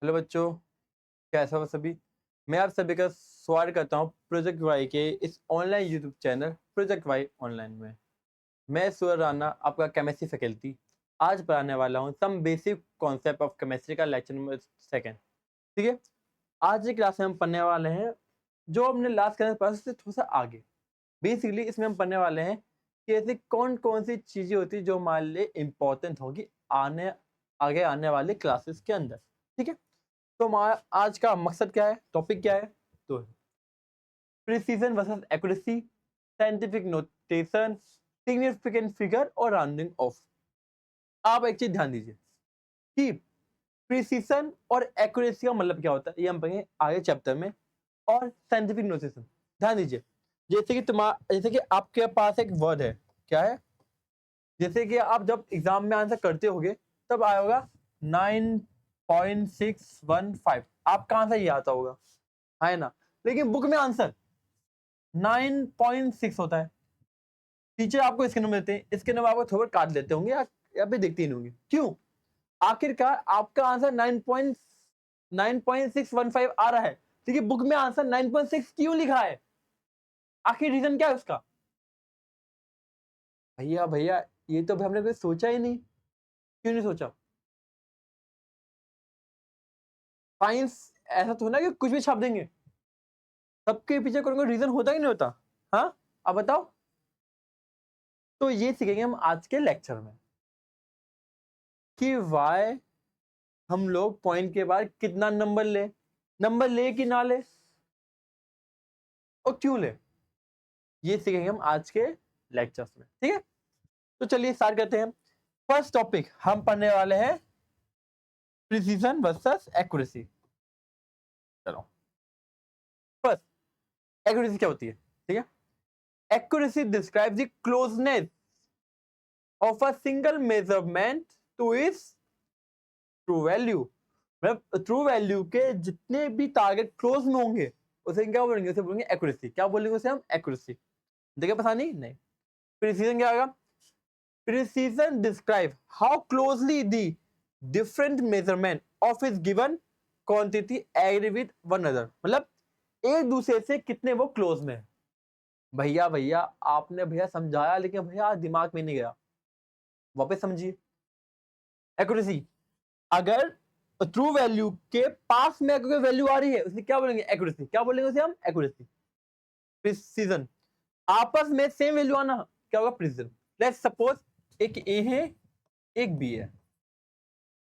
Hello बच्चों, कैसे हो सभी। मैं आप सभी का स्वागत करता हूं प्रोजेक्ट वाई के इस online YouTube channel project Y online में। मैं सूरज राणा, आपका केमिस्ट्री फैकल्टी, आज पढ़ाने वाला हूं some basic concept of chemistry का लेक्चर नंबर सेकेंड। ठीक है, आज की क्लास में हम पढ़ने वाले हैं जो हमने लास्ट क्लास में पढ़ा उससे थोड़ा सा आगे। बेसिकली इसमें हम पढ़ने वाले हैं कि ऐसी कौन कौन सी चीजें होती है जो हमारे लिए इंपॉर्टेंट होगी आगे आने वाले क्लासेस के अंदर। ठीक है, तो हमारा आज का मकसद क्या है, टॉपिक क्या है, तो precision versus accuracy, scientific notation, significant figure और राउंडिंग ऑफ। आप एक चीज ध्यान दीजिए कि प्रिसीजन और एक्यूरेसी का मतलब क्या होता है, ये हम पढ़ेंगे आगे चैप्टर में। और साइंटिफिक नोटेशन ध्यान दीजिए, जैसे कि आपके पास एक वर्ड है, क्या है, जैसे कि आप जब एग्जाम में आंसर करते होगे तब आया होगा 9.615, आपका आंसर ये आता होगा, है ना। लेकिन बुक में आंसर 9.6 होता है। टीचर आपको इसके नंबर देते हैं, इसके नंबर आपको थोड़ा काट देते होंगे या फिर देखते ही नहीं होंगे। क्यों? आखिरकार आपका आंसर 9.615 आ रहा है, लेकिन बुक में आंसर 9.6 क्यों लिखा है? आखिर रीजन क्या है उसका? भैया भैया, ये तो हमने कभी सोचा ही नहीं। क्यों नहीं सोचा? साइंस ऐसा तो ना कि कुछ भी छाप देंगे, सबके पीछे कोई रीजन होता ही नहीं होता। हाँ, अब बताओ। तो ये सीखेंगे हम आज के लेक्चर में कि वाई हम लोग पॉइंट के बाद कितना नंबर ले कि ना ले, और क्यों ले, ये सीखेंगे हम आज के लेक्चर्स में। ठीक है, तो चलिए स्टार्ट करते हैं। फर्स्ट टॉपिक हम पढ़ने वाले हैं प्रिसीजन वर्सेस एक्यूरेसी। चलो, फर्स्ट एक्यूरेसी क्या होती है? ठीक है, accuracy describes the closeness of a single measurement to its true value. मतलब ट्रू वैल्यू के जितने भी टारगेट क्लोज में होंगे उसे क्या बोलेंगे? उसे बोलेंगे एक्यूरेसी। क्या बोलेंगे उसे हम? एक्यूरेसी। देखिए पता नहीं। प्रिसीजन क्या होगा? Precision describe how closely the different measurement of is given quantity agree with one other. मतलब एक दूसरे से कितने वो क्लोज में है। भैया भैया आपने भैया समझाया, लेकिन भैया दिमाग में नहीं गया, वापस समझिए। एक्यूरेसी, अगर ट्रू वैल्यू के पास में अगर वैल्यू आ रही है उसे क्या बोलेंगे? एक्यूरेसी। क्या बोलेंगे उसे हम? एक्यूरेसी। प्रिसीजन, आपस में सेम वैल्यू आना क्या होगा? प्रिसीजन। लेट्स सपोज एक ए है, एक बी है।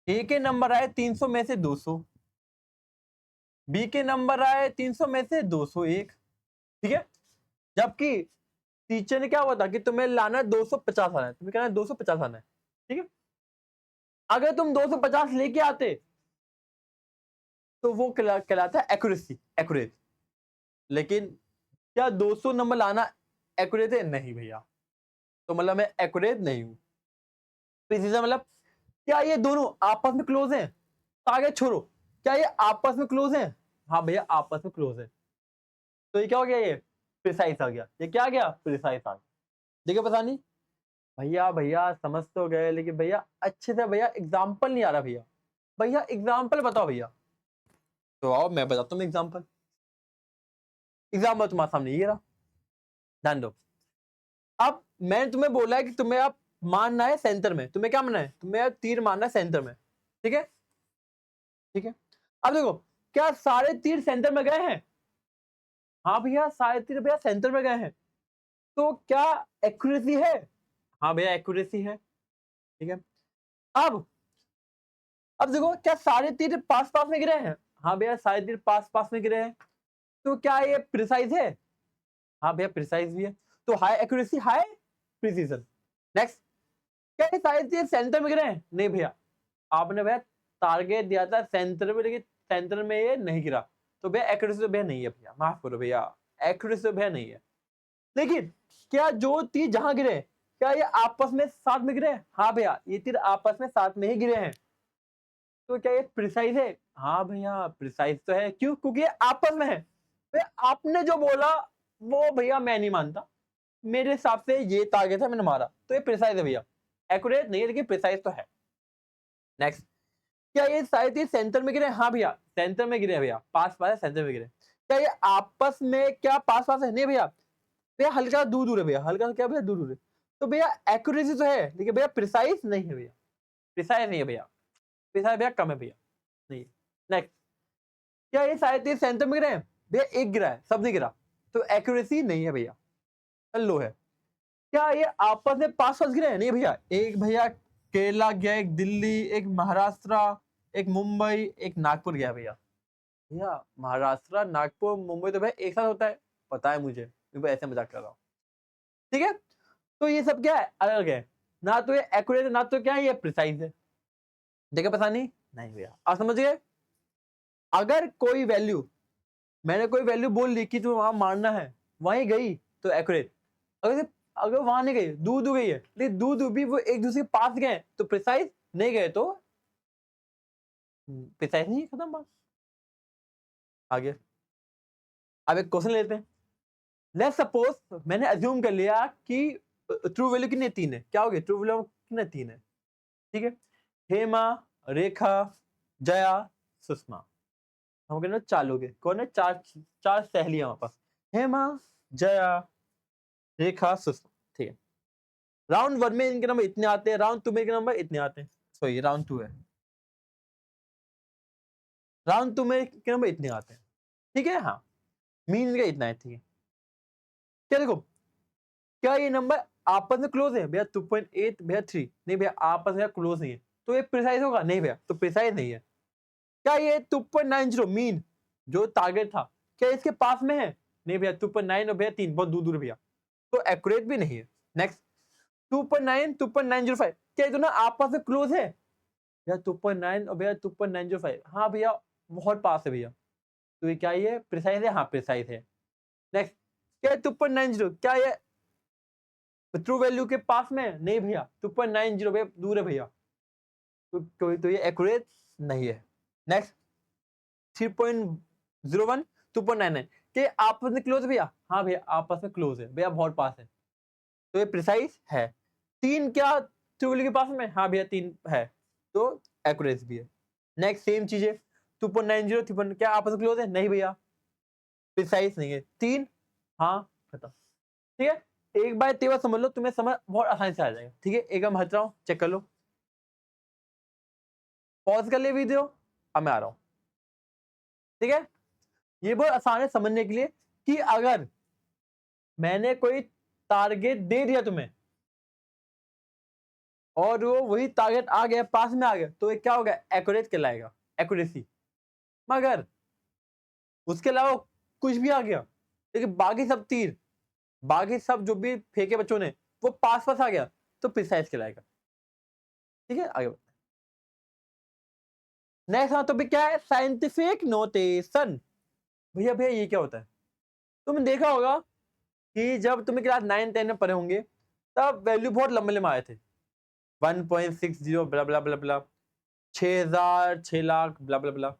ए के नंबर आए 300 में से 200, बी के नंबर आए 300 में से 201। ठीक है, जबकि टीचर ने क्या बोला कि तुम्हें लाना है 250 आना है, तुम्हें कहना है 250 आना है। ठीक है, अगर तुम 250 लेके आते तो वो कहलाता है एक्यूरेसी, एक्यूरेट। लेकिन क्या 200 नंबर लाना एक्यूरेट है? नहीं भैया, तो मतलब मैं एक्यूरेट नहीं हूं। प्रिसीजन मतलब क्या ये दोनों आपस में क्लोज हैं? तो आगे छोड़ो, क्या ये आपस में क्लोज हैं? हाँ भैया, आपस में क्लोज है। तो ये क्या हो गया? ये प्रिसाइज आ गया। ये क्या आ गया? प्रिसाइज आ गया। देखिए पता नहीं भैया भैया समझ तो गए, लेकिन भैया अच्छे से भैया एग्जाम्पल नहीं आ रहा। भैया भैया एग्जाम्पल बताओ भैया। तो आओ मैं बताता हूँ एग्जाम्पल। एग्जाम्पल तुम्हारे सामने ये रहा, ध्यान दो। अब मैंने तुम्हें बोला है कि तुम्हें अब मानना है सेंटर में। तुम्हें क्या मानना है? तुम्हें तीर मानना है सेंटर में। ठीक है, ठीक है। अब देखो, क्या सारे तीर सेंटर में गए हैं? हाँ भैया, सारे तीर भैया सेंटर में गए हैं। तो क्या एक्यूरेसी है? हाँ भैया, एक्यूरेसी है। ठीक है, अब अब देखो, क्या सारे तीर पास पास में गिरे हैं? हाँ भैया, सारे तीर पास पास में गिरे हैं। तो क्या ये प्रिसाइज है? हाँ भैया, प्रिसाइज भी है। तो high accuracy, high precision. Next, क्या ये सारे तीर सेंटर में गिरे हैं? नहीं भैया, आपने भैया टारगेट दिया था सेंटर में, लेकिन सेंटर में ये नहीं गिरा। तो भैया एक्यूरेसी तो भैया नहीं है। भैया माफ करो भैया, एक्यूरेसी तो भैया नहीं है। लेकिन क्या जो तीर जहां गिरे क्या ये आपस में साथ में गिरे हैं? हाँ भैया, ये तीर आपस में साथ में ही गिरे हैं। तो क्या ये प्रिसाइज है? हाँ भैया, प्रिसाइज तो है। क्यों? क्योंकि ये आपस में है। भैया आपने जो बोला वो भैया मैं नहीं मानता, मेरे हिसाब से ये टारगेट है, मैंने मारा, तो ये प्रिसाइज है भैया। एक्यूरेट नहीं है, लेकिन प्रिसाइज तो है। नेक्स्ट, क्या ये शायद ये सेंटर में गिरे? हाँ भैया सेंटर में गिरे भैया, पास पास है, सेंटर में गिरे। क्या ये आपस में क्या पास पास है? नहीं भैया, भैया हल्का दूर दूर है भैया, हल्का क्या भैया दूर दूर है। तो भैया एक्यूरेसी तो है लेकिन भैया प्रिसाइज नहीं है भैया, प्रिसाइज नहीं है भैया, प्रिसाइज भैया कम है भैया, नहीं। नेक्स्ट, क्या ये शायद ये सेंटर में गिरे हैं? भैया एक गिरा है, सब नहीं गिरा, तो एक्यूरेसी नहीं है भैया, लो है। क्या ये आपस में पास पास गिरे हैं? नहीं भैया, एक भैया केरला गया, एक दिल्ली, एक महाराष्ट्र, एक मुंबई, एक नागपुर गया भैया। भैया महाराष्ट्र, नागपुर, मुंबई तो भैया एक साथ होता है, पता है मुझे, मैं ऐसे मजाक कर रहा हूँ, ठीक है। तो ये सब क्या है? अलग है, ना तो ये एक्यूरेट है, ना तो क्या है ये प्रिसाइज है। देखा परेशानी? नहीं भैया, आप समझ गए। अगर कोई वैल्यू, मैंने कोई वैल्यू बोल दी कि तुम्हें वहां मारना है, वहीं गई तो एक्यूरेट। अगर अगर वहां नहीं गई, दूर दूर गई है, लेकिन दूर दूर भी वो एक दूसरे के पास गए तो प्रिसाइज, नहीं गए तो प्रिसाइज नहीं, खत्म बात। आगे अब एक क्वेश्चन लेते हैं। लेट्स सपोज मैंने अज्यूम कर लिया कि ट्रू वैल्यू कितने? 3 है। क्या हो गया? ट्रू वैल्यू कितने? 3 है, ठीक है। हेमा, रेखा, जया, सुषमा, हम कहना 4 लोग हैं। कौन है? चार चार सहेलियां हमारे पास, हेमा, जया, रेखा, सुषमा, ठीक है। राउंड 1 में इनके नंबर इतने आते हैं, राउंड 2 में इनके नंबर इतने आते हैं, सॉरी राउंड 2 है, राउंड 2 में इनके नंबर इतने आते हैं, ठीक है। हाँ, मीन इनका इतना है, ठीक है। क्या देखो, क्या ये नंबर आपस में क्लोज है? भैया 2.8, भैया 3, नहीं भैया आपस में क्लोज नहीं है, तो ये प्रिसाइज होगा? नहीं भैया, तो प्रिसाइज नहीं है। क्या ये 2.90 मीन जो टारगेट था, क्या इसके पास में है? नहीं भैया, 2.9 और भैया 3 बहुत दूर दूर भैया, तो एक्यूरेट भी नहीं है। नेक्स्ट, 2.9, 2.905, क्या ये दोनों आपस में क्लोज है? भैया 2.9 और भैया 2.905, हाँ भैया बहुत पास है भैया, तो ये क्या ये प्रिसाइज है? हाँ प्रिसाइज है। नेक्स्ट, क्या 2.90, क्या ये ट्रू वैल्यू के पास में है? नहीं भैया, 2.90 भैया दूर है भैया, तो ये एक्यूरेट नहीं है। नेक्स्ट, 3.01, 2.99, के आपस में क्लोज है भैया? हाँ भैया आपस में क्लोज है भैया, बहुत पास है, तो ये प्रिसाइज है। 3 क्या ट्रू वैल्यू के पास में? हाँ भैया 3 है, तो एक्यूरेट भी है। नेक्स्ट सेम चीज है, 2.90, 3. क्या आपस में क्लोज है? नहीं भैया, प्रिसाइज नहीं है। 3, हाँ खत्म, ठीक है। एक बार तेवर समझ लो, तुम्हें समझ बहुत आसानी से आ जाएगा, ठीक है। एक बार हट रहा हूँ, चेक कर लो, पॉज कर ले वीडियो, अब मैं आ रहा हूँ, ठीक है। ये बहुत आसान है समझने के लिए कि अगर मैंने कोई टारगेट दे दिया तुम्हें और वो वही टारगेट आ गया, पास में आ गया, तो ये क्या होगा? एक्यूरेट कहलाएगा, एक्यूरेसी। मगर उसके अलावा कुछ भी आ गया, लेकिन बाकी सब तीर, बाकी सब जो भी फेंके बच्चों ने, वो पास पास आ गया, तो प्रिसाइज कहलाएगा, ठीक है। आगे नेक्स्ट टॉपिक क्या है? Scientific notation. भैया भैया ये क्या होता है? तुमने देखा होगा कि जब तुम्हें क्लास 9, 10 में पढ़े होंगे, तब वैल्यू बहुत लंबे लंबे आए थे, 1.60 ब्ला ब्ला ब्ला ब्ला, 6000, 6 लाख ब्ला ब्ला ब्ला।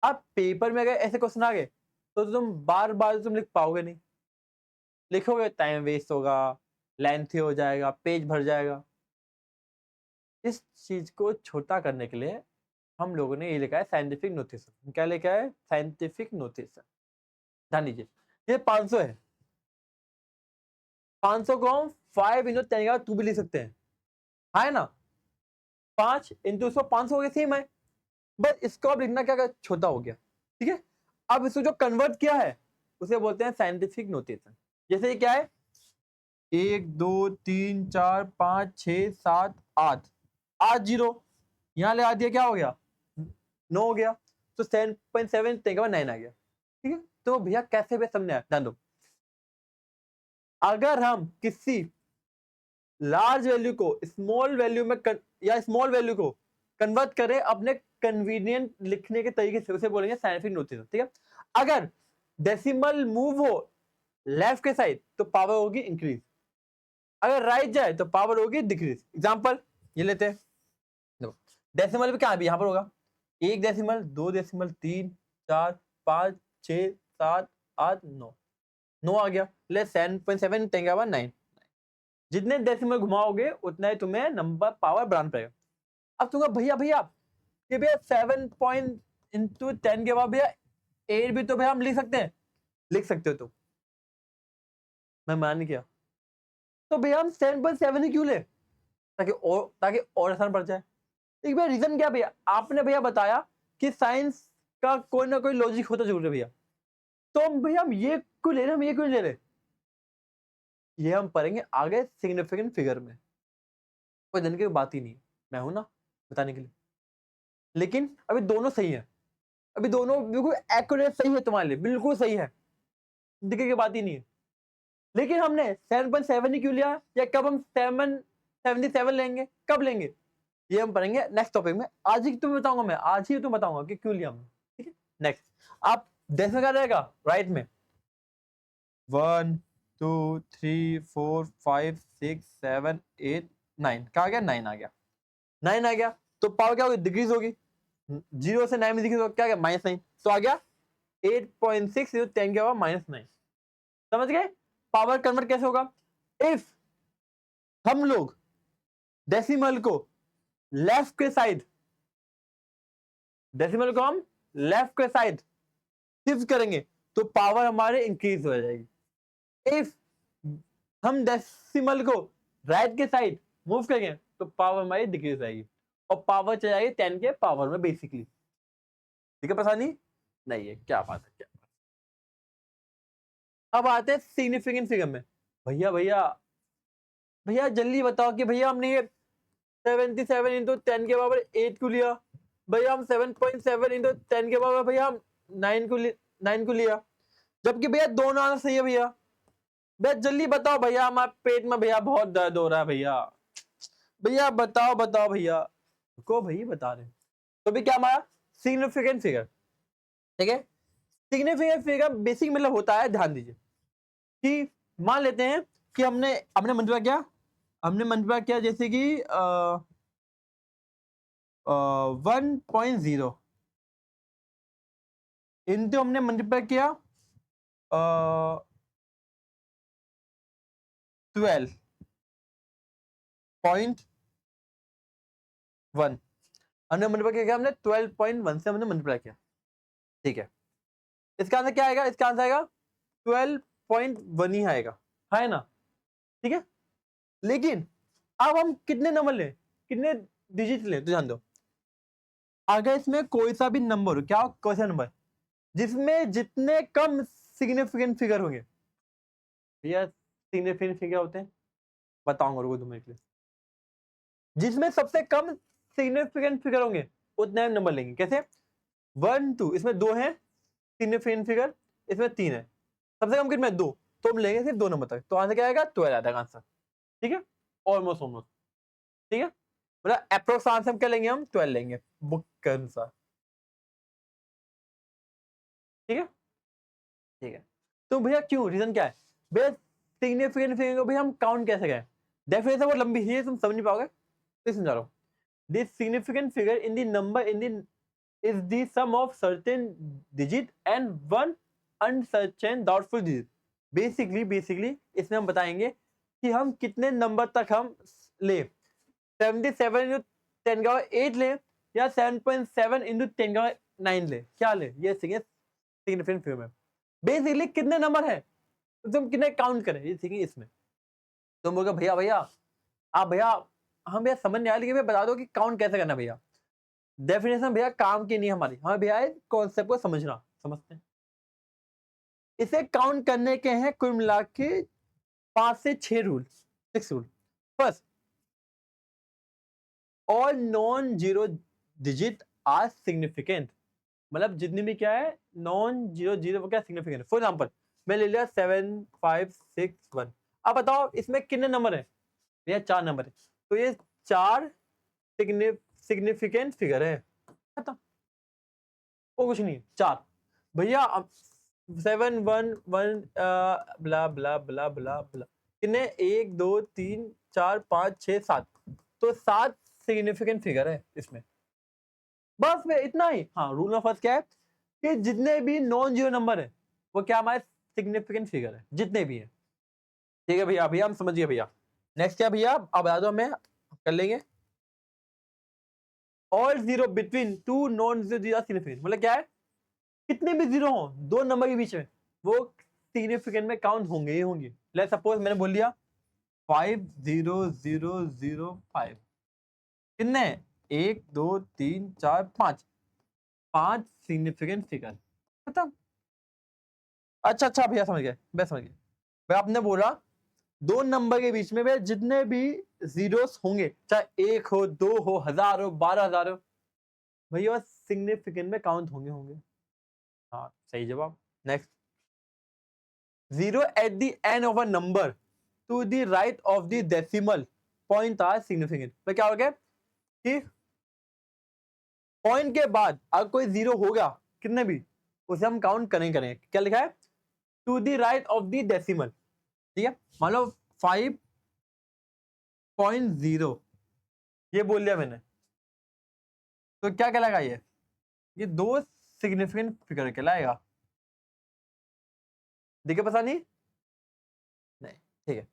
अब पेपर में अगर ऐसे क्वेश्चन आ गए तो तुम बार बार तुम लिख पाओगे नहीं, लिखोगे टाइम वेस्ट होगा, लेंथी हो जाएगा, पेज भर जाएगा। इस चीज को छोटा करने के लिए हम लोगों ने ये लिखा है साइंटिफिक नोटेशन। क्या लिखा है? Scientific notation. ध्यान दीजिए, ये 500 है, 500 को हम 5 इंटू 10 का 2 भी लिख सकते हैं, है ना। 5 इंटू 100, 500 हो गया, सेम है, बस इसको अब लिखना क्या छोटा हो गया, ठीक है। अब इसको जो कन्वर्ट किया है उसे बोलते हैं साइंटिफिक नोटेशन। जैसे ये क्या है? 1 2 3 4 5 6 7 8, 8 जीरो यहां लगा दिया, क्या हो गया? 9 हो गया, तो 7.7 10 का 9 आ गया, ठीक है। तो भैया कैसे भी समझ आया, ध्यान दो। अगर हम किसी लार्ज वैल्यू को स्मॉल वैल्यू में या स्मॉल वैल्यू को कन्वर्ट करें अपने कन्वीनियंट लिखने के तरीके से, उसे बोलेंगे साइंटिफिक नोटेशन, ठीक है। अगर डेसिमल मूव हो लेफ्ट के साइड तो पावर होगी इंक्रीज, अगर राइट जाए तो पावर होगी डिक्रीज। एग्जांपल ये लेते हैं, देखो डेसिमल भी क्या भी यहां पर होगा, 1 डेसिमल, 2 डेसिमल, 3 4 5 6 7 8 9, 9 आ गया, ले 7.7 10 का 9। जितने डेसिमल घुमाओगे उतना ही तुम्हें नंबर पावर बढ़ाना पड़ेगा। अब तुमको भैया भैया कि भैया 7 पॉइंट इंटू 10 के बाद भैया 8 भी तो भैया हम लिख सकते हैं, लिख सकते हो तुम, मैं मान नहीं किया, तो भैया हम 7.7 ही क्यों ले, ताकि और आसान पड़ जाए। एक भैया रीजन क्या भैया, आपने भैया बताया कि साइंस का कोई ना कोई लॉजिक होता जरूर है भैया, तो भैया हम ये क्यों ले रहे, हम ये क्यों ले रहे, ये हम पढ़ेंगे आगे सिग्निफिकेंट फिगर में, कोई दिन की बात ही नहीं, मैं हूं ना बताने के लिए। लेकिन अभी दोनों सही है, अभी दोनों बिल्कुल एक्यूरेट सही है तुम्हारे लिए, बिल्कुल सही है, दिक्कत की बात ही नहीं है। लेकिन हमने 7.7 ही क्यों लिया, या कब हम 77 लेंगे, कब लेंगे, ये हम पढ़ेंगे नेक्स्ट टॉपिक में। आज ही तुम्हें बताऊंगा, मैं आज ही तुम्हें बताऊंगा कि क्यों लिया हमने, ठीक है। नेक्स्ट आप डेसिमल क्या रहेगा, राइट में 1 2 3 4 5 6 7 8 9, कहा गया 9 आ गया, 9 आ गया, तो पावर क्या होगी, डिक्रीज होगी, 0 से 9 में डिक्रीज होगा, क्या गया -9, तो आ गया 8.6 10 के बाद -9। समझ गए पावर कन्वर्ट कैसे होगा, इफ हम लोग डेसिमल को लेफ्ट के साइड, डेसिमल को हम लेफ्ट के साइड शिफ्ट करेंगे तो पावर हमारे इंक्रीज हो जाएगी, इफ हम डेसिमल को राइट के साइड मूव करेंगे तो पावर हमारी डिक्रीज हो जाएगी, और पावर चली जाएगी 10 के पावर में बेसिकली। ठीक है, परेशानी नहीं है, क्या बात है, क्या बात। अब आते हैं सिग्निफिकेंट फिगर में। भैया भैया भैया जल्दी बताओ कि भैया हमने ये 77 इंटू 10 के बराबर 8 को लिया, भैया हम 7.7 इंटू 10 के बराबर भैया हम 9 को लिया, जबकि भैया दोनों आना सही है भैया। भैया जल्दी बताओ भैया, हमारे पेट में भैया बहुत दर्द हो रहा है भैया, भैया बताओ बताओ भैया, को भैया बता रहे, तो भी क्या हमारा सिग्निफिकेंट फिगर, ठीक है। सिग्निफिकेंट फिगर बेसिक मतलब होता है, ध्यान दीजिए कि मान लेते हैं कि हमने हमने मल्टीप्लाई किया, हमने मल्टीप्लाई किया जैसे कि 1.0 इंटू हमने मल्टीप्लाई किया 12.1, हमने मल्टीप्लाई किया, हमने 12.1 से हमने मल्टीप्लाई किया, ठीक है। इसका आंसर क्या आएगा, इसका आंसर आएगा 12.1 ही आएगा, है ना, ठीक है। लेकिन अब हम कितने नंबर लें, कितने डिजिट लें, तो ध्यान दो, अगर इसमें कोई सा भी नंबर हो, क्या कोई सा नंबर जिसमें जितने कम सिग्निफिकेंट फिगर होंगे, भैया सिग्निफिकेंट फिगर होते हैं, बताऊंगा रुको तुम्हें एक लिए। जिसमें सबसे कम सिग्निफिकेंट फिगर होंगे उतने नंबर लेंगे, कैसे 1 2, इसमें 2 है सिग्निफिकेंट फिगर, इसमें 3 है, सबसे कम कितने 2, तो हम लेंगे सिर्फ 2 नंबर तक, तो आंसर क्या आएगा 12 आएगा आंसर, ठीक है, ऑलमोस्ट ऑलमोस्ट, ठीक है, मतलब अप्रोक्स आंसर क्या लेंगे हम 12 लेंगे बुक के अनुसार, ठीक है, ठीक है। तो भैया क्यों, रीजन क्या है भैया, सिग्निफिकेंट फिगर को भैया हम काउंट कैसे करें, डेफिनेशन बहुत लंबी है, तुम समझ नहीं पाओगे, तो समझा रहा हूं। This significant figure in the number in the is the sum of certain digit and one uncertain doubtful digit। Basically इसमें हम बताएंगे कि हम कितने नंबर तक हम ले, 77 इंटू 10 का 8 ले, या 7.7 इंटू 10 का 9 ले, क्या ले, ये सिग्निफिकेंट फिगर में बेसिकली कितने नंबर है, तो तुम कितने काउंट करें, ये सीखेंगे इसमें। तुम बोलोगे भैया भैया आप भैया हम भैया समझ नहीं आया, लेकिन भैया बता दो कि काउंट कैसे करना भैया। डेफिनेशन भैया काम की नहीं हमारी, हमें भैया कॉन्सेप्ट को समझना, समझते हैं। इसे काउंट करने के हैं कुल मिला के 5 से 6 rule, 6 rule. First, all non zero digit are significant, मतलब जितनी भी क्या है नॉन जीरो जीरो वो क्या सिग्निफिकेंट। फॉर एग्जांपल मैं ले लिया 7 5 6 1, अब बताओ इसमें कितने नंबर है, भैया 4 नंबर है, तो ये 4 सिग्निफिकेंट फिगर है, खत्म, वो कुछ नहीं है, 4 भैया 7 1 1 ब्ला ब्ला ब्ला ब्ला ब्ला, कितने 1 2 3 4 5 6 7, तो 7 सिग्निफिकेंट फिगर है इसमें, बस वे इतना ही। हाँ, रूल ऑफ फर्स्ट क्या है कि जितने भी नॉन जीरो नंबर है वो क्या हमारे सिग्निफिकेंट फिगर है, जितने भी है, ठीक है भैया, भैया हम समझ गए भैया। नेक्स्ट क्या भैया, अब बता दो हमें, कर लेंगे। All zero between two non zero significant, मतलब क्या है, कितने भी जीरो हो दो नंबर के बीच में वो सिग्निफिकेंट में काउंट होंगे ही होंगे। लेट्स सपोज मैंने बोल दिया 50,005, कितने, 1 2 3 4 5, 5 सिग्निफिकेंट फिगर खत्म। अच्छा अच्छा भैया समझ गए, मैं समझ गया भैया, आपने बोला दो नंबर के बीच में भैया जितने भी जीरोस होंगे, चाहे 1 हो 2 हो 1000 हो 12,000 हो, भैया सिग्निफिकेंट में काउंट होंगे होंगे। हाँ सही जवाब। Next, zero at the end of a number to the right of the decimal point are significant. तो क्या हो गया कि पॉइंट के बाद अगर कोई जीरो होगा कितने भी, उसे हम काउंट करेंगे। क्या लिखा है, to the right of the decimal, ठीक है, मान लो 5.0 ये बोल दिया मैंने, तो क्या कहलाएगा ये दो सिग्निफिकेंट फिगर कहलाएगा। देखिए पता नहीं, ठीक है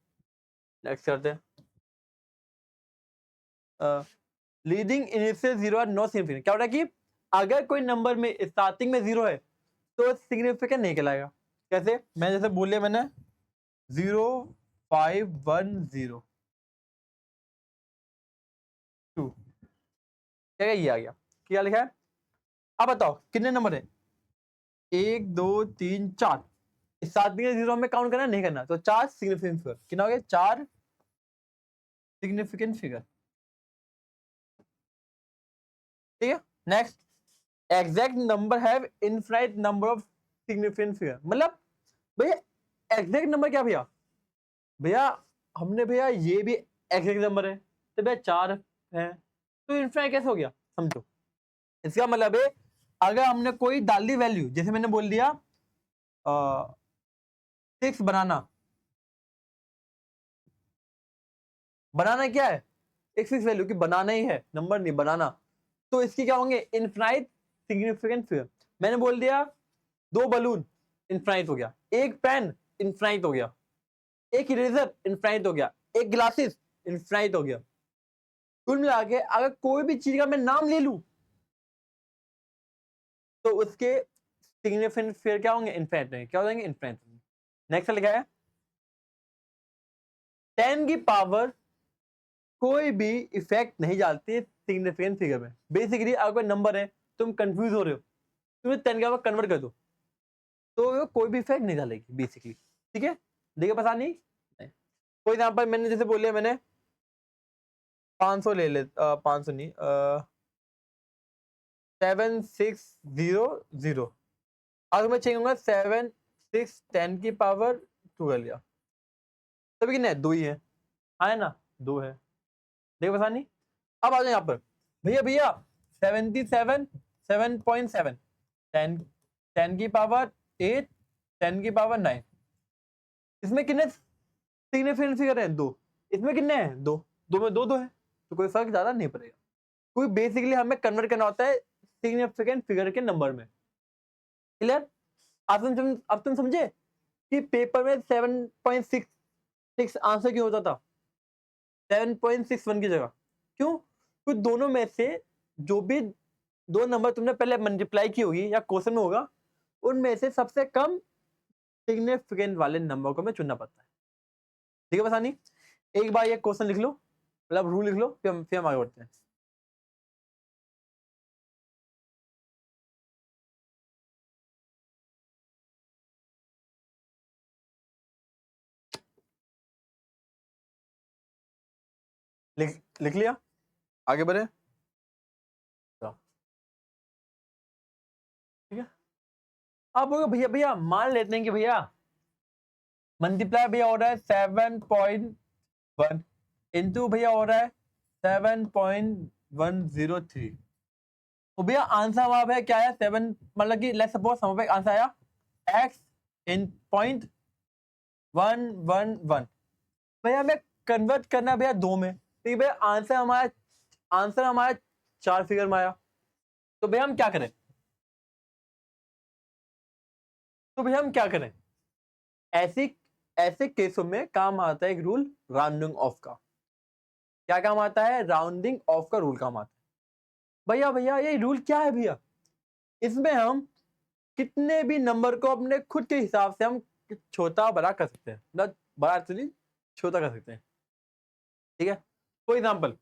नेक्स्ट करते हैं। Leading initial zero are not significant, क्या होता है कि अगर कोई नंबर में स्टार्टिंग में जीरो है तो सिग्निफिकेंट नहीं कहलाएगा। कैसे, मैं जैसे बोलिए मैंने 0510 2, क्या ये आ गया, क्या लिखा है, अब बताओ कितने नंबर है, 1 2 3 4, स्टार्टिंग में जीरो में काउंट करना नहीं करना, तो 4 सिग्निफिकेंट फिगर, कितना हो गया 4 सिग्निफिकेंट फिगर, ठीक है। Next, exact number have infinite number of significant figure, मतलब भैया एग्जैक्ट नंबर क्या भैया, भैया हमने भैया ये भी एग्जैक्ट नंबर है तो भैया 4 है, तो इनफाइनाइट कैसे हो गया, समझो। इसका मतलब है अगर हमने कोई डाल दी वैल्यू, जैसे मैंने बोल दिया 6 बनाना, बनाना क्या है, एक फिक्स वैल्यू की बनाना ही है, नंबर नहीं बनाना, तो इसकी क्या होंगे इनफाइनाइट सिग्निफिकेंट फिगर। मैंने बोल दिया 2 बलून, इनफाइनाइट हो गया, एक पेन इनफाइनाइट हो गया, एक इरेजर इनफाइनाइट हो गया, एक ग्लासेस इनफाइनाइट हो गया। कुल मिला के अगर कोई भी चीज का मैं नाम ले लूं तो उसके सिग्निफिकेंट फिगर क्या होंगे, इनफाइनाइट, क्या हो जाएंगे इनफाइनाइट। नेक्स्ट लिखा है 10 की पावर कोई भी इफेक्ट नहीं डालती है सिग्निफिकेंट फिगर में। बेसिकली अगर कोई नंबर है तुम कंफ्यूज हो रहे हो, तुम्हें 10 का कन्वर्ट कर दो तो वो कोई भी इफेक्ट नहीं डालेगी बेसिकली, ठीक है। देखिए पता नहीं, फॉर एग्जांपल मैंने जैसे बोलिए मैंने 500 ले ले, 500 नहीं 7600, अगर मैं चाहिए 7 6 10 की पावर 2 कर लिया, तभी कितने दो ही है ना, 2 है। देखिए पता नहीं, अब आ जाए यहाँ पर, भैया भैया 77 7.7, 10 10 की पावर 8, 10 की पावर 9, इसमें कितने सिग्निफिकेंट फिगर है, 2, इसमें कितने हैं, 2, 2 में 2 2 है, तो कोई फर्क ज्यादा नहीं पड़ेगा। क्योंकि बेसिकली हमें कन्वर्ट करना होता है सिग्निफिकेंट फिगर के नंबर में। क्लियर, अब तुम समझे कि पेपर में 7.66 आंसर क्यों होता था 7.61 की जगह, क्यों, क्योंकि दोनों में से जो भी दो नंबर तुमने पहले मल्टीप्लाई की होगी या क्वेश्चन में होगा, उनमें से सबसे कम सिग्निफिकेंट वाले नंबर को हमें चुनना पड़ता है। ठीक है बस आनी, एक बार ये क्वेश्चन लिख लो, मतलब रूल लिख लो, फिर हम आगे बढ़ते हैं। लिख लिया, आगे बढ़े, ठीक है। अब भैया भैया मान लेते हैं कि भैया मल्टीप्लाई भैया हो रहा है 7.1 इंटू भैया हो रहा है 7.103, तो भैया आंसर हमारा है क्या है 7, मतलब कि लेट्स सपोज हमारे आंसर आया x इन 0.111, भैया हमें कन्वर्ट करना भैया 2 में, ठीक है भैया आंसर हमारा 4 फिगर में आया, तो भैया हम क्या करें, ऐसी ऐसे केसों में काम आता है एक रूल राउंडिंग ऑफ का। क्या काम आता है, राउंडिंग ऑफ का रूल काम आता है। भैया भैया ये रूल क्या है भैया? इसमें हम कितने भी नंबर को अपने खुद के हिसाब से हम छोटा बड़ा कर सकते हैं, मतलब बड़ा एक्चुअली छोटा कर सकते हैं, ठीक है। फॉर एग्जाम्पल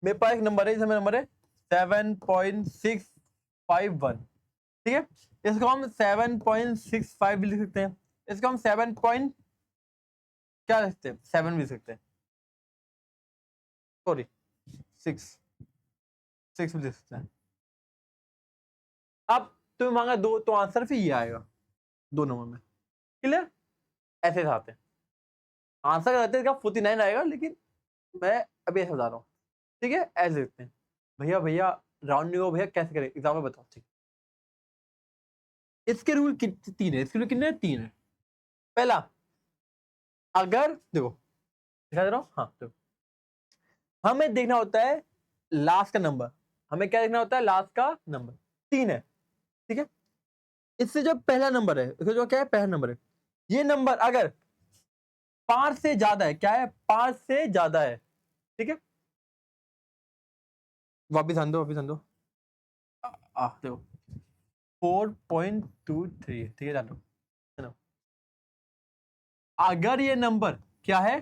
मेरे पास एक नंबर है, इसमें नंबर है 7.651, ठीक है। इसको हम 7.65 भी लिख सकते हैं, इसको हम 7 पॉइंट क्या लिख सकते हैं, 7 भी लिख सकते हैं, सॉरी 6 भी लिख सकते हैं। अब तुम्हें मांगा दो, तो आंसर फिर ये आएगा दो नंबर में, क्लियर? ऐसे आते हैं आंसर, रहते इसका 49 आएगा, लेकिन मैं अभी ऐसे बता रहा हूँ, ठीक है। ऐसे लिखते हैं। भैया भैया राउंड नहीं हो भैया, कैसे करें एग्जाम्पल बताओ, ठीक। इसके रूल तीन है, इसके रूल कितने हैं? तीन है। पहला, अगर देखो दिखा दे रहा हूँ, हाँ देखो, हमें देखना होता है लास्ट का नंबर, हमें क्या देखना होता है? लास्ट का नंबर। तीन है, ठीक है। इससे जो पहला नंबर है, इसका जो क्या है, पहला नंबर है, ये नंबर अगर 5 से ज्यादा है, क्या है? 5 से ज्यादा है, ठीक है। वापिस आन दो, वापिस आन दो, देखो 4.23, ठीक है, जान लो। अगर ये नंबर क्या है?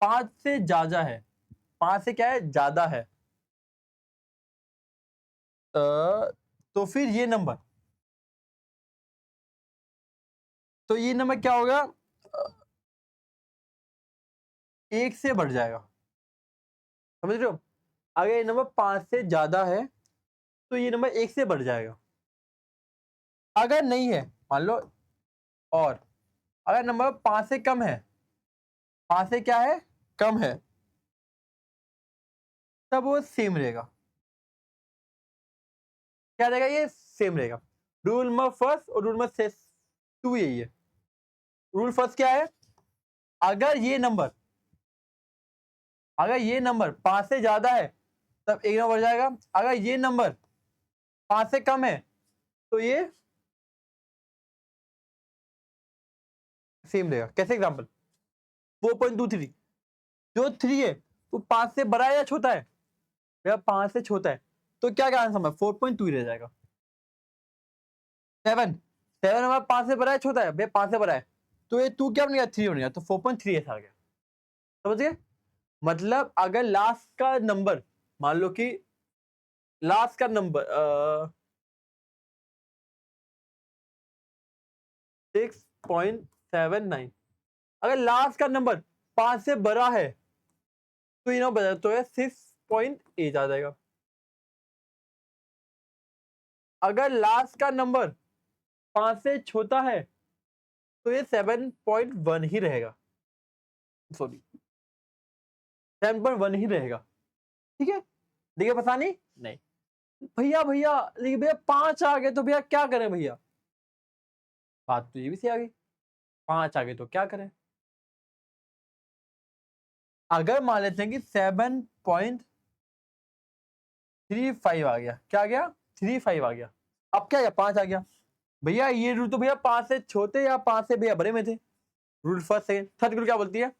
5 से ज्यादा है, 5 से क्या है? ज्यादा है, तो फिर ये नंबर, तो ये नंबर क्या होगा? एक से बढ़ जाएगा, समझ रहे हो? अगर ये नंबर 5 से ज्यादा है तो ये नंबर एक से बढ़ जाएगा। अगर नहीं है, मान लो, और अगर नंबर 5 से कम है, 5 से क्या है? कम है, तब वो सेम रहेगा। क्या रहेगा? ये सेम रहेगा। रूल नंबर फर्स्ट और रूल नंबर टू यही है। रूल फर्स्ट क्या है? अगर ये नंबर 5 से ज्यादा है तब एक नंबर बढ़ जाएगा, अगर ये नंबर 5 से कम है तो ये सेम रहेगा। कैसे? एग्जांपल 4.23, जो 3 है वो 5 से बड़ा है या छोटा है? भैया 5 से छोटा है, तो क्या क्या आंसर है? 4.2 रह जाएगा। 7 हमारा 5 से बड़ा है, छोटा है? भैया 5 से बड़ा है, तो ये 2 क्या बन गया? 3 बन गया, तो 4.3 ऐसा आ गया। समझ गए? मतलब अगर लास्ट का नंबर, मान लो कि लास्ट का नंबर 6.79, अगर लास्ट का नंबर 5 से बड़ा है तो ये ना बता, तो है 6.8 आ जाएगा। अगर लास्ट का नंबर 5 से छोटा है तो ये 7.1 ही रहेगा, सॉरी 7.1 ही रहेगा, ठीक है। देखिए पता नहीं भैया भैया, लेकिन भैया 5 आ गए तो भैया क्या करें भैया? बात तो ये भी सही आ गई, 5 आ गए तो क्या करें? अगर मान लेते हैं कि 7.35 आ गया, क्या आ गया? 35 आ गया, अब क्या? 5 आ गया। भैया ये रूल तो भैया 5 से छोटे या 5 से भैया बड़े में थे। Rule first, second, third rule क्या बोलती है?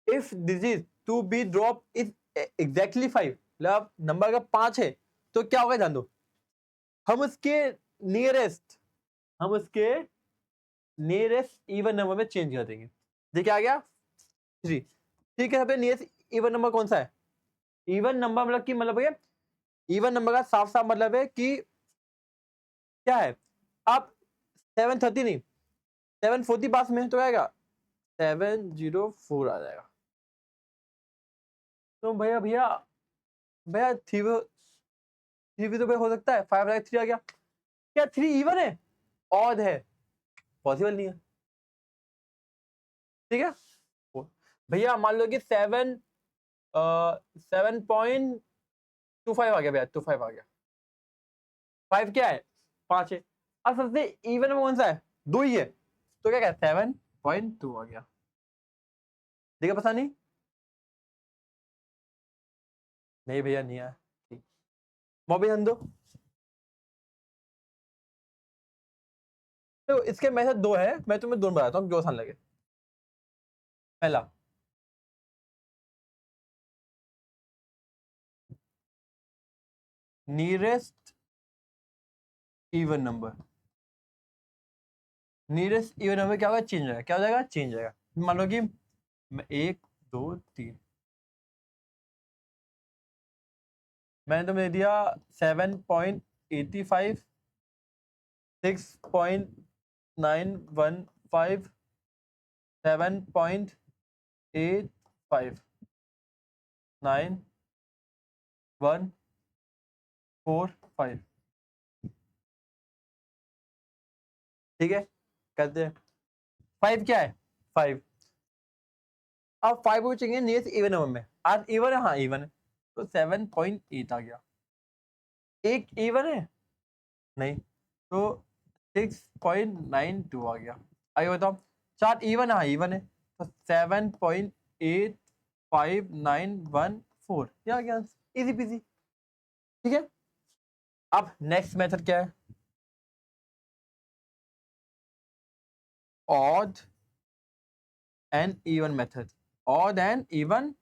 If this is to be drop is exactly 5, मतलब नंबर अगर 5 है तो क्या होगा? जान दो, हम उसके नियरेस्ट इवन नंबर में चेंज कर देंगे। देखिए आ गया 3, ठीक है। नियरेस्ट इवन नंबर कौन सा है? इवन नंबर मतलब कि, मतलब भैया इवन नंबर का साफ साफ मतलब है कि क्या है? आप 730 नहीं, 740 पास में, तो आएगा 704 आ जाएगा। तो भैया भैया भैया 3 भी तो भैया हो सकता है, 5 3 आ गया, क्या 3 इवन है? ऑड है, पॉसिबल नहीं है, ठीक है। भैया मान लो कि 7.25 आ गया भैया, 25 आ गया, 5 क्या है? 5 है। अब सबसे इवन में कौन सा है? 2 ही है, तो क्या 7.2 आ गया। देखा पता नहीं भैया नहीं आया, ठीक। मोबी हम दो, तो इसके मेथड दो है, मैं तुम्हें दोनों बताता हूँ जो आसान लगे। पहला, nearest even number, nearest even number क्या होगा, चेंज होगा, क्या हो जाएगा, चेंज होगा। मान लो कि 1 2 3, मैंने तुम्हें दे दिया 7.85, 6.915, 7.85, 9145, ठीक है, कहते हैं 5 क्या है, 5। अब 5 को चाहिए नियरेस्ट इवन नंबर में, आज इवन है, हाँ इवन है, तो 7.8 आ गया। एक इवन है नहीं, तो 6.92 आ गया। आगे बताओ, 4 इवन, हाँ इवन है, तो 7.85914, ये आ गया, इजी पीजी, ठीक है। अब नेक्स्ट मेथड क्या है, odd and even method, odd and even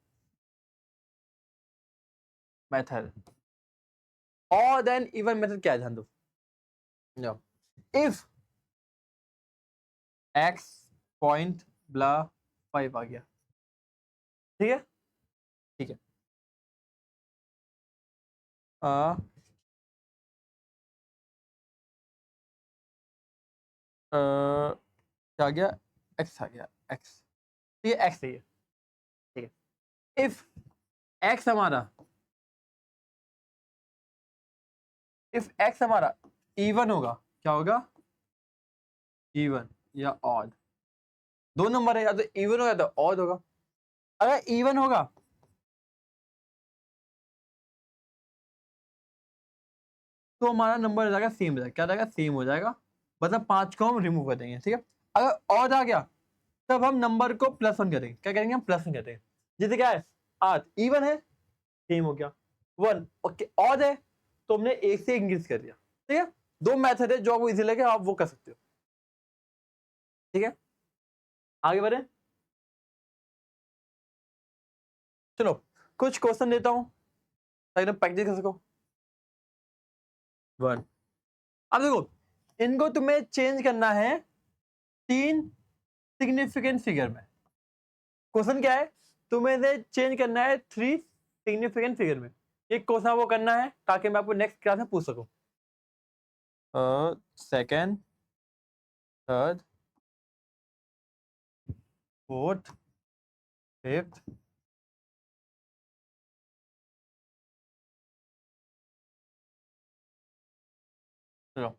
method. Odd and even method क्या है, ध्यान दो, इफ x पॉइंट ब्ला 5 आ गया, ठीक है, ठीक है, क्या आ गया, x आ गया, x, ये x है, ठीक है। इफ x हमारा, इफ x हमारा इवन होगा, क्या होगा, इवन या ऑड, दो नंबर है, या तो इवन होगा तो ऑड होगा। अगर इवन होगा तो हमारा नंबर हो जाएगा सेम, हो जाएगा, क्या हो जाएगा, सेम हो जाएगा, मतलब 5 को हम रिमूव कर देंगे, ठीक है। अगर ऑड आ गया तब हम नंबर को +1 करेंगे, क्या करेंगे, हम +1 करेंगे। जैसे क्या है, 8 इवन है, सेम हो गया, 1 ओके, ऑड है तो हमने 1 से इंक्रीज कर दिया, ठीक है। दो मेथड है जो आपको इजी लगे आप वो कर सकते हो, ठीक है। आगे बढ़े, चलो कुछ क्वेश्चन देता हूं ताकि तुम प्रैक्टिस कर सको। 1, अब देखो, इनको तुम्हें चेंज करना है 3 सिग्निफिकेंट फिगर में। क्वेश्चन क्या है, तुम्हें इसे चेंज करना है 3 सिग्निफिकेंट फिगर में। ये क्वेश्चन वो करना है ताकि मैं आपको नेक्स्ट क्लास में पूछ सकूं। सेकंड, थर्ड, फोर्थ, फिफ्थ, चलो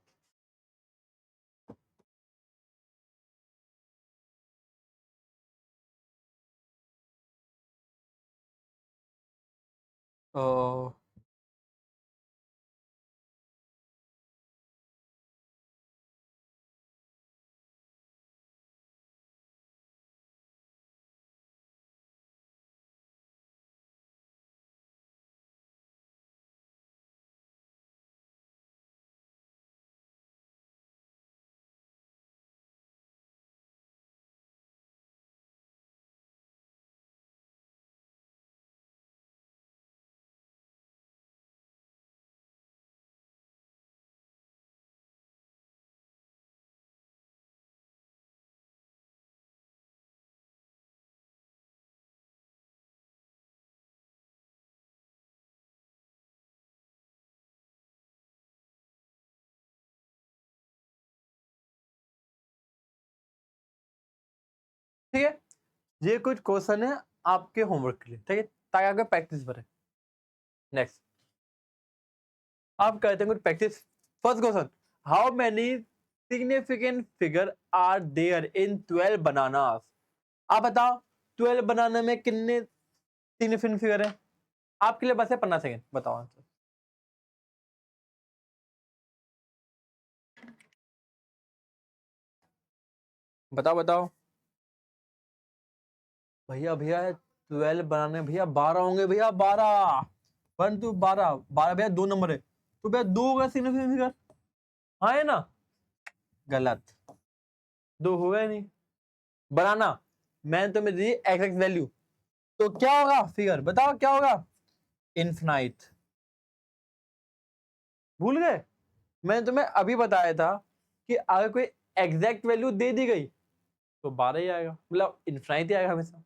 ठीक है, ये कुछ क्वेश्चन है आपके होमवर्क के लिए, ठीक है, ताकि आपका प्रैक्टिस बढ़े। नेक्स्ट आप करते हैं कुछ practice. First question, how many significant figure are there in 12 bananas. आप बताओ 12 बनाना में कितने सिग्निफिकेंट फिगर है। आपके लिए बस है 15 सेकंड, बताओ आंसर। बताओ बताओ भैया, भैया 12 बनाने भैया 12 होंगे भैया, 12, 1 to 12, 12 भैया 2 नंबर है, तो भैया 2 होगा सिग्निफिकेंट फिगर, हाँ है ना, गलत, 2 होगा ही नहीं। बनाना मैंने तुम्हें दी एक्स वैल्यू, तो क्या होगा फिगर, बताओ क्या होगा, इनफिनाइट। भूल गए? मैंने तुम्हें अभी बताया था कि अगर कोई एग्जैक्ट वैल्यू दे दी गई तो 12 ही आएगा, मतलब इनफाइनाइट ही आएगा हमेशा।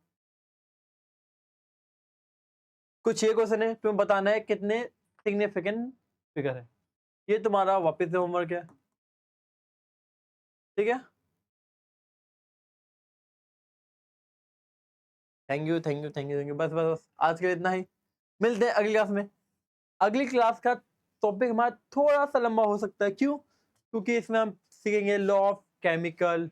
कुछ ये क्वेश्चन है, तुम्हें बताना है कितने सिग्निफिकेंट फिगर है। ये तुम्हारा वापस से होमवर्क है, ठीक है। Thank you thank you thank you thank you, बस बस बस आज के लिए इतना ही। मिलते हैं अगली क्लास में। अगली क्लास का टॉपिक हमारा थोड़ा सा लंबा हो सकता है, क्यों? क्योंकि इसमें हम सीखेंगे लॉ ऑफ केमिकल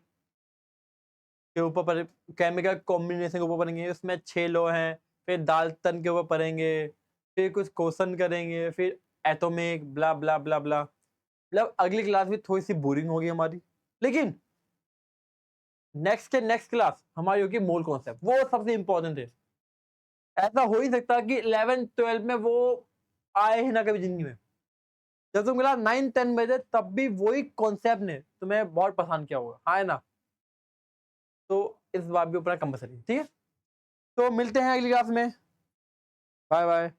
के ऊपर पर, केमिकल कॉम्बिनेशन के ऊपर पढ़ेंगे, उसमें 6 लॉ हैं। फिर डाल्टन के ऊपर पढ़ेंगे, फिर कुछ क्वेश्चन करेंगे, फिर एटॉमिक ब्ला ब्ला ब्ला ब्ला। मतलब अगली क्लास भी थोड़ी सी बोरिंग होगी हमारी, लेकिन नेक्स्ट के नेक्स्ट क्लास हमारी होगी मोल कॉन्सेप्ट, वो सबसे इंपॉर्टेंट है। ऐसा हो ही सकता है कि 11 12 में वो आए ही ना कभी जिंदगी में। जब तुम क्लास 9 10 बजे तब भी वही कॉन्सेप्ट ने तुम्हें बहुत पसंद किया होगा, हाँ है ना? तो इस बात भी ऊपर कंपलसरी, ठीक है। तो मिलते हैं अगली क्लास में, बाय बाय।